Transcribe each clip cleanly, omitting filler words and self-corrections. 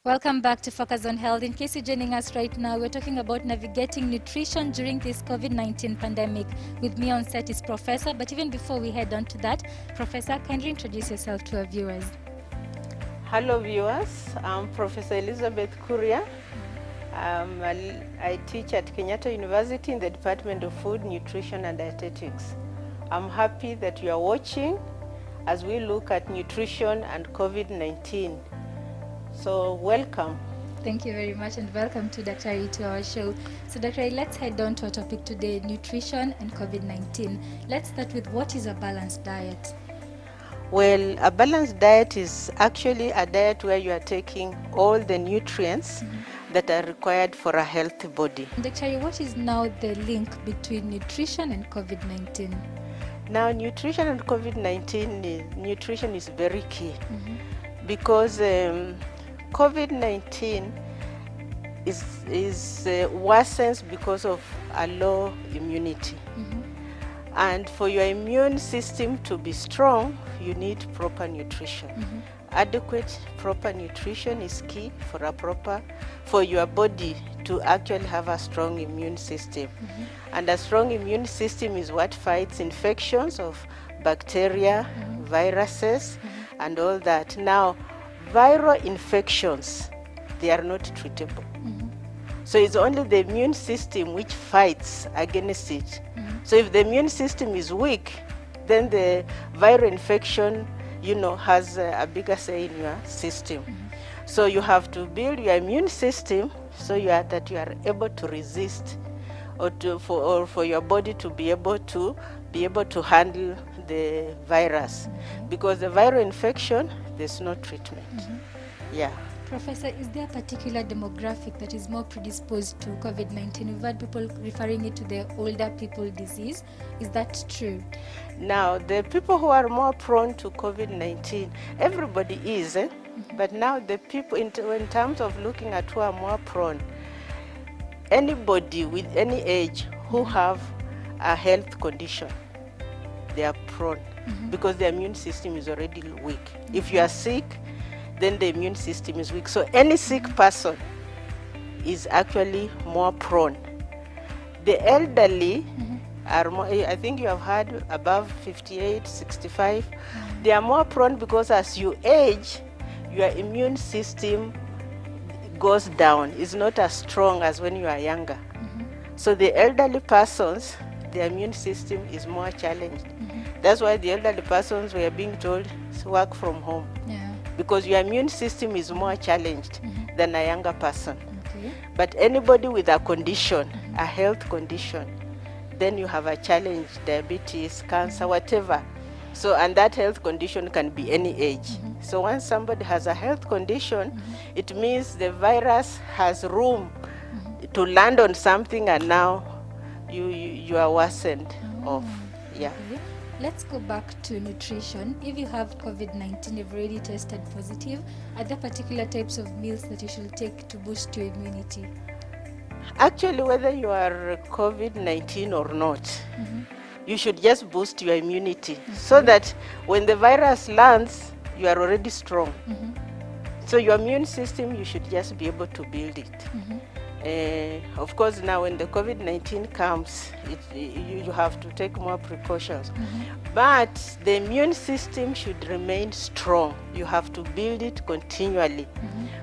Welcome back to Focus on Health. In case you're joining us right now, we're talking about navigating nutrition during this COVID-19 pandemic. With me on set is Professor. But even before we head on to that, Professor, kindly introduce yourself to our viewers. Hello viewers, I'm Prof Elizabeth Kuria. I teach at Kenyatta University in the Department of Food, Nutrition and Dietetics. I'm happy that you are watching as we look at nutrition and COVID-19. So welcome. Thank you very much and welcome to Dietary to our show. So Dietary, let's head on to our topic today, nutrition and COVID-19. Let's start with what is a balanced diet? Well, a balanced diet is actually a diet where you are taking all the nutrients that are required for a healthy body. Dietary, what is now the link between nutrition and COVID-19? Now, nutrition and COVID-19, nutrition is very key because COVID-19 is worsens because of a low immunity. And for your immune system to be strong, you need proper nutrition. Adequate proper nutrition is key for your body to actually have a strong immune system. And a strong immune system is what fights infections of bacteria, viruses, and all that. Now, viral infections, they are not treatable. So it's only the immune system which fights against it. So if the immune system is weak, then the viral infection, has a bigger say in your system. So you have to build your immune system so that you are able to resist or for your body to be able to handle the virus. Because the viral infection, there's no treatment. Yeah. Professor, is there a particular demographic that is more predisposed to COVID-19? We've had people referring it to the older people disease. Is that true? Now, the people who are more prone to COVID-19, everybody is, but now the people, in terms of looking at who are more prone, anybody with any age who have a health condition, they are prone because the immune system is already weak. If you are sick, then the immune system is weak. So any sick person is actually more prone. The elderly are more, I think you have heard above 58, 65, they are more prone because as you age, your immune system goes down. It's not as strong as when you are younger. So the elderly persons, their immune system is more challenged. That's why the elderly persons were being told to work from home. Because your immune system is more challenged than a younger person. But anybody with a condition, a health condition, then you have a challenge, diabetes, cancer, whatever. So, and that health condition can be any age. So once somebody has a health condition, it means the virus has room to land on something, and now you are worsened off. Yeah. Let's go back to nutrition. If you have COVID-19, you've already tested positive, are there particular types of meals that you should take to boost your immunity? Actually, whether you are COVID-19 or not, you should just boost your immunity so that when the virus lands, you are already strong. So your immune system, you should just be able to build it. Of course, now when the COVID-19 comes, you have to take more precautions. But the immune system should remain strong. You have to build it continually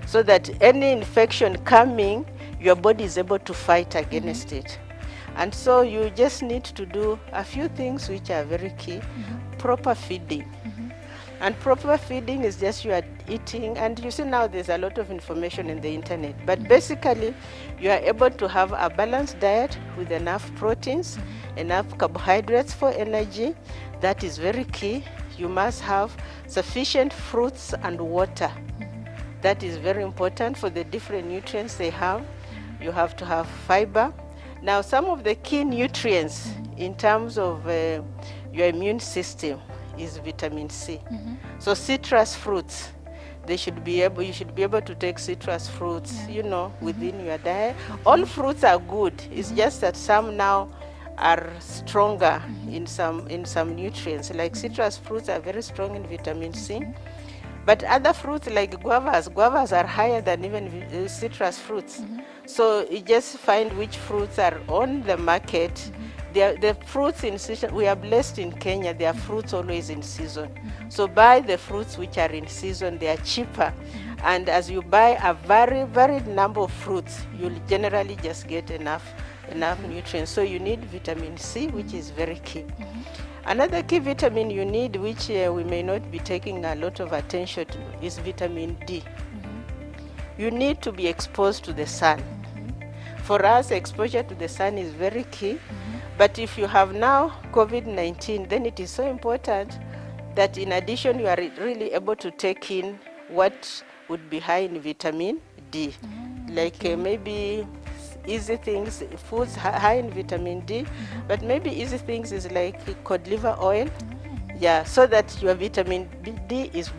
so that any infection coming, your body is able to fight against it. And so you just need to do a few things which are very key. Proper feeding. And proper feeding is just you are eating, and you see now there's a lot of information in the internet, but basically you are able to have a balanced diet with enough proteins, enough carbohydrates for energy. That is very key. You must have sufficient fruits and water. That is very important for the different nutrients they have. You have to have fiber. Now, some of the key nutrients in terms of your immune system is vitamin C. So citrus fruits, you should be able to take citrus fruits, within your diet. All fruits are good. It's just that some now are stronger in some nutrients. Like citrus fruits are very strong in vitamin C. But other fruits like guavas are higher than even citrus fruits. So you just find which fruits are on the market. The fruits in season, we are blessed in Kenya, there are fruits always in season. So buy the fruits which are in season, they are cheaper. And as you buy a varied number of fruits, you'll generally just get enough nutrients. So you need vitamin C, which is very key. Another key vitamin you need, which we may not be taking a lot of attention to, is vitamin D. You need to be exposed to the sun. For us, exposure to the sun is very key. But if you have now COVID-19, then it is so important that in addition, you are really able to take in what would be high in vitamin D. Like maybe easy things, foods high in vitamin D, but maybe easy things is like cod liver oil. Yeah, so that your vitamin D is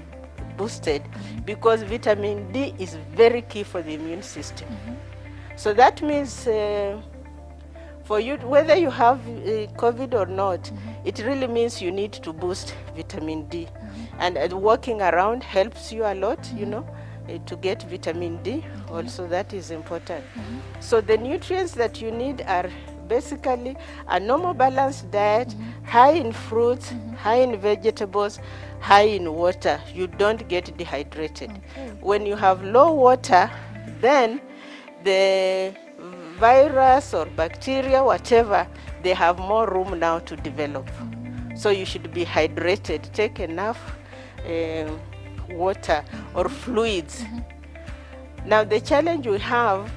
boosted, because vitamin D is very key for the immune system. So that means for you, whether you have COVID or not, it really means you need to boost vitamin D. And walking around helps you a lot, you know, to get vitamin D. Also, that is important. So the nutrients that you need are basically a normal balanced diet, high in fruits, high in vegetables, high in water. You don't get dehydrated. When you have low water, then the virus or bacteria, whatever, they have more room now to develop. So you should be hydrated. Take enough water or fluids. Now the challenge we have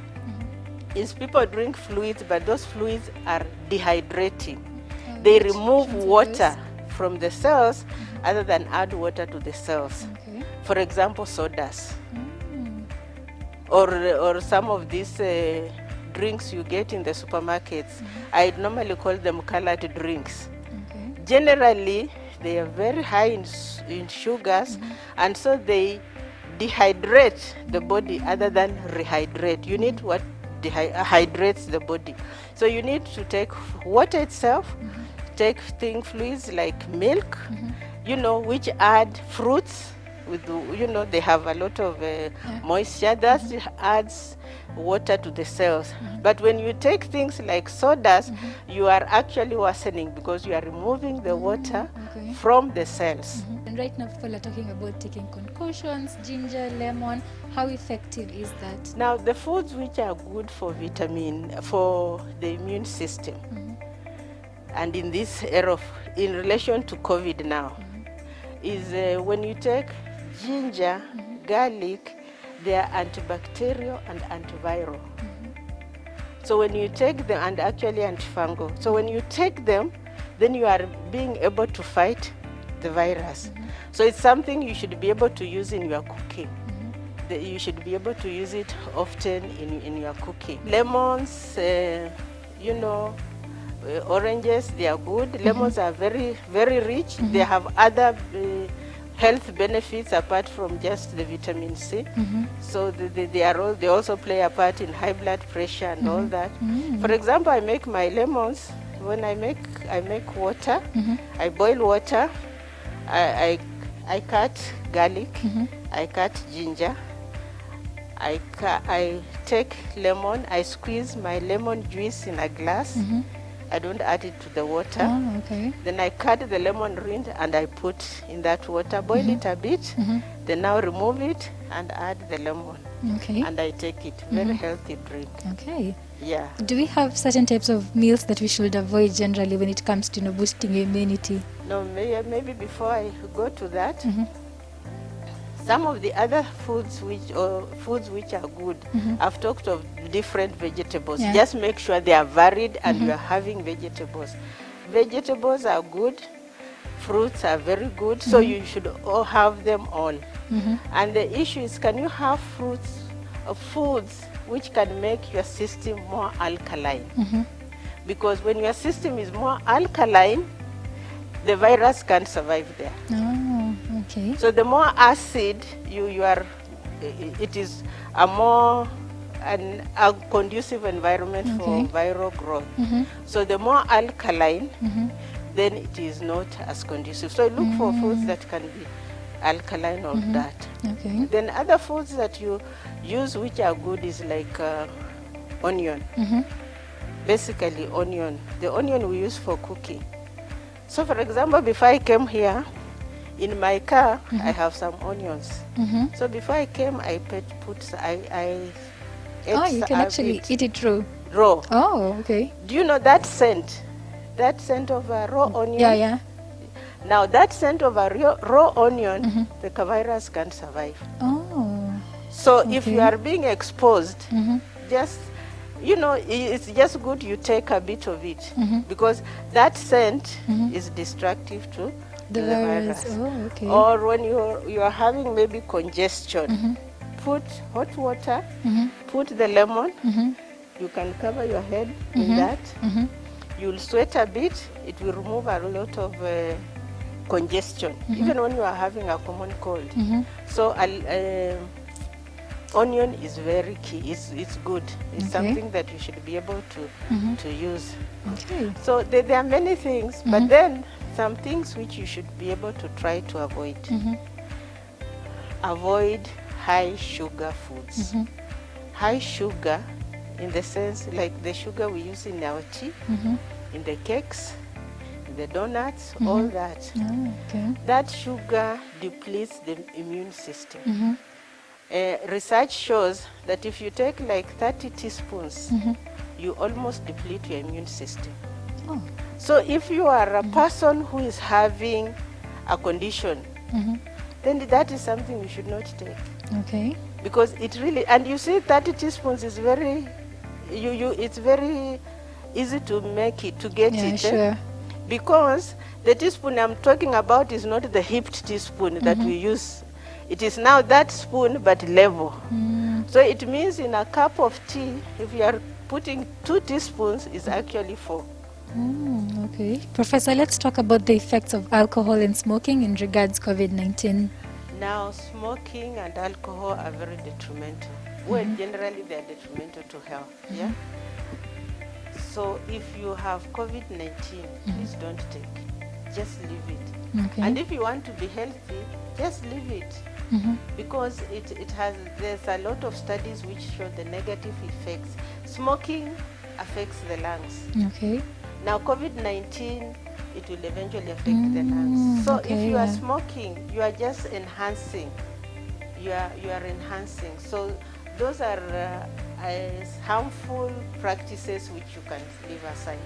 is people drink fluids, but those fluids are dehydrating. They remove water from the cells other than add water to the cells. For example, sodas. Or some of these drinks you get in the supermarkets. I normally call them colored drinks. Generally, they are very high in sugars, and so they dehydrate the body other than rehydrate. You need what hydrates the body. So you need to take water itself, take fluids like milk, you know, which add fruits. With, you know, they have a lot of moisture that adds water to the cells. But when you take things like sodas, you are actually worsening, because you are removing the water from the cells. And right now people are talking about taking concoctions, ginger, lemon. How effective is that? Now the foods which are good for for the immune system, and in this era in relation to COVID now, is when you take ginger, garlic, they are antibacterial and antiviral. So when you take them, and actually antifungal. So when you take them, then you are being able to fight the virus. So it's something you should be able to use in your cooking. You should be able to use it often in your cooking. Lemons, you know, oranges, they are good. Lemons are very, very rich. They have other health benefits apart from just the vitamin C. So they also play a part in high blood pressure and all that. For example, I make my lemons. When I make water, I boil water, I cut garlic, I cut ginger, I take lemon, I squeeze my lemon juice in a glass. I don't add it to the water. Then I cut the lemon rind and I put in that water, boil it a bit, then now remove it and add the lemon. And I take it. Very healthy drink. Yeah. Do we have certain types of meals that we should avoid generally when it comes to, you know, boosting immunity? No, maybe before I go to that, some of the other foods which are good, I've talked of different vegetables. Just make sure they are varied and you are having vegetables. Vegetables are good, fruits are very good, so you should all have them all. And the issue is, can you have fruits or foods which can make your system more alkaline? Because when your system is more alkaline, the virus can't survive there. So the more acid you are, it is a more a conducive environment for viral growth. So the more alkaline, then it is not as conducive. So look for foods that can be alkaline or that. Okay. Then other foods that you use which are good is like onion. Basically onion. The onion we use for cooking. So for example, before I came here, in my car, I have some onions. So before I came, I ate Oh, you can actually eat it raw. Oh, okay. Do you know that scent? That scent of a raw onion? Yeah. Now that scent of a raw onion, the virus can't survive. Oh. So if you are being exposed, just, it's just good you take a bit of it, because that scent is destructive to the virus. Oh, okay. Or when you are having maybe congestion, put hot water, put the lemon, you can cover your head in that. You'll sweat a bit, it will remove a lot of congestion, even when you are having a common cold. So onion is very key. It's good. It's something that you should be able to use. Okay. So there are many things, but then some things which you should be able to try to avoid. Avoid high sugar foods. High sugar in the sense like the sugar we use in our tea, in the cakes, in the donuts, all that. Oh, okay. That sugar depletes the immune system. Research shows that if you take like 30 teaspoons, you almost deplete your immune system. Oh. So if you are a person who is having a condition, then that is something you should not take. Okay. Because it really, and you see 30 teaspoons is very, it's very easy to make it, to get Yeah, it. sure. Because the teaspoon I'm talking about is not the hipped teaspoon that we use. It is now that spoon, but level. So it means in a cup of tea, if you are putting 2 teaspoons, it's actually 4. Okay. Professor, let's talk about the effects of alcohol and smoking in regards COVID-19. Now, smoking and alcohol are very detrimental. Well, generally they are detrimental to health, yeah? So if you have COVID-19, please don't take. Just leave it. Okay. And if you want to be healthy, just leave it. Because there's a lot of studies which show the negative effects. Smoking affects the lungs. Okay. Now COVID-19, it will eventually affect the lungs. So if you are smoking, you are just enhancing. You are enhancing. So those are harmful practices which you can leave aside.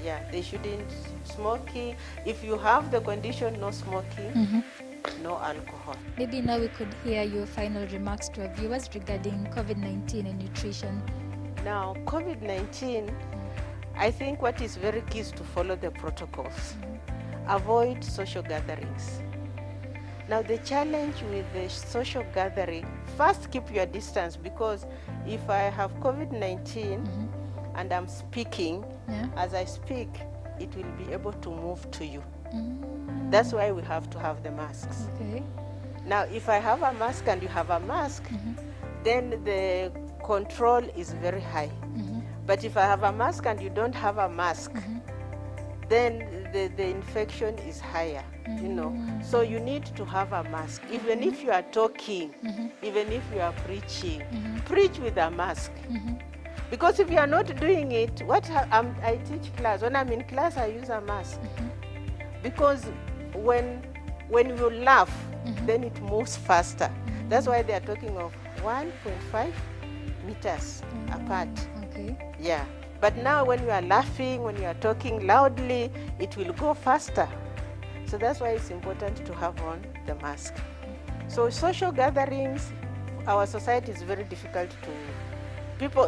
Yeah, they shouldn't smoking. If you have the condition, no smoking, no alcohol. Maybe now we could hear your final remarks to our viewers regarding COVID-19 and nutrition. Now, COVID-19, I think what is very key is to follow the protocols. Avoid social gatherings. Now, the challenge with the social gathering, first keep your distance, because if I have COVID-19 and I'm speaking, as I speak, it will be able to move to you. That's why we have to have the masks. Okay. Now, if I have a mask and you have a mask, then the control is very high. But if I have a mask and you don't have a mask, then the infection is higher, So you need to have a mask. Even if you are talking, even if you are preaching, preach with a mask. Because if you are not doing it, I teach class. When I'm in class, I use a mask. Because when you laugh, then it moves faster. That's why they are talking of 1.5 meters apart. Okay. Yeah. But now when you are laughing, when you are talking loudly, it will go faster. So that's why it's important to have on the mask. So social gatherings, our society is very difficult to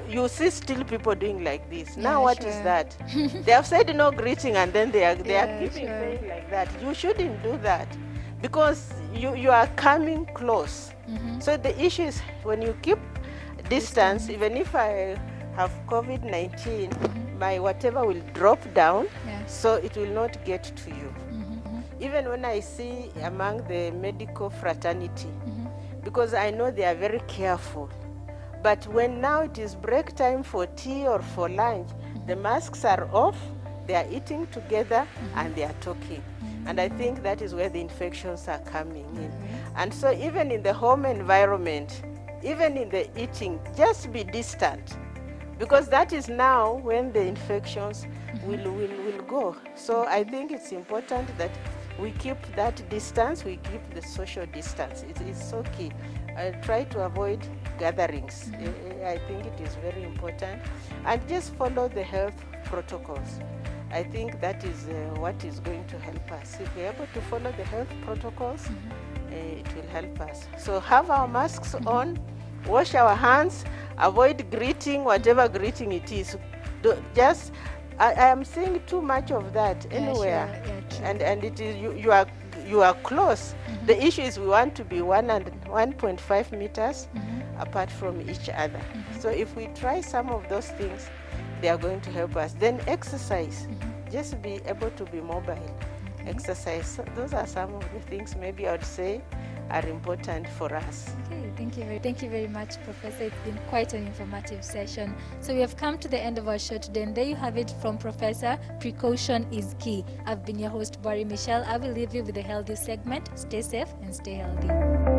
you see still people doing like this. Now what is that? They have said no greeting and then they are keeping saying like that. You shouldn't do that, because you are coming close. So the issue is when you keep distance, even if I have COVID-19, my whatever will drop down, so it will not get to you. Even when I see among the medical fraternity, because I know they are very careful. But when now it is break time for tea or for lunch, the masks are off, they are eating together and they are talking. And I think that is where the infections are coming in. And so even in the home environment, even in the eating, just be distant, because that is now when the infections will go. So I think it's important that we keep that distance, we keep the social distance. It's so key. Try to avoid gatherings. I think it is very important. And just follow the health protocols. I think that is what is going to help us. If we're able to follow the health protocols, it will help us. So have our masks on, wash our hands, avoid greeting, whatever greeting it is. I am seeing too much of that anywhere. And it is you are close. The issue is we want to be 1.5 meters apart from each other. So if we try some of those things, they are going to help us. Then exercise. Just be able to be mobile. Exercise. So those are some of the things maybe I would say are important for us. Okay, thank you very much, Professor. It's been quite an informative session. So we have come to the end of our show today, and there you have it from Professor. Precaution is key. I've been your host, Bari Michelle. I will leave you with a healthy segment. Stay safe and stay healthy.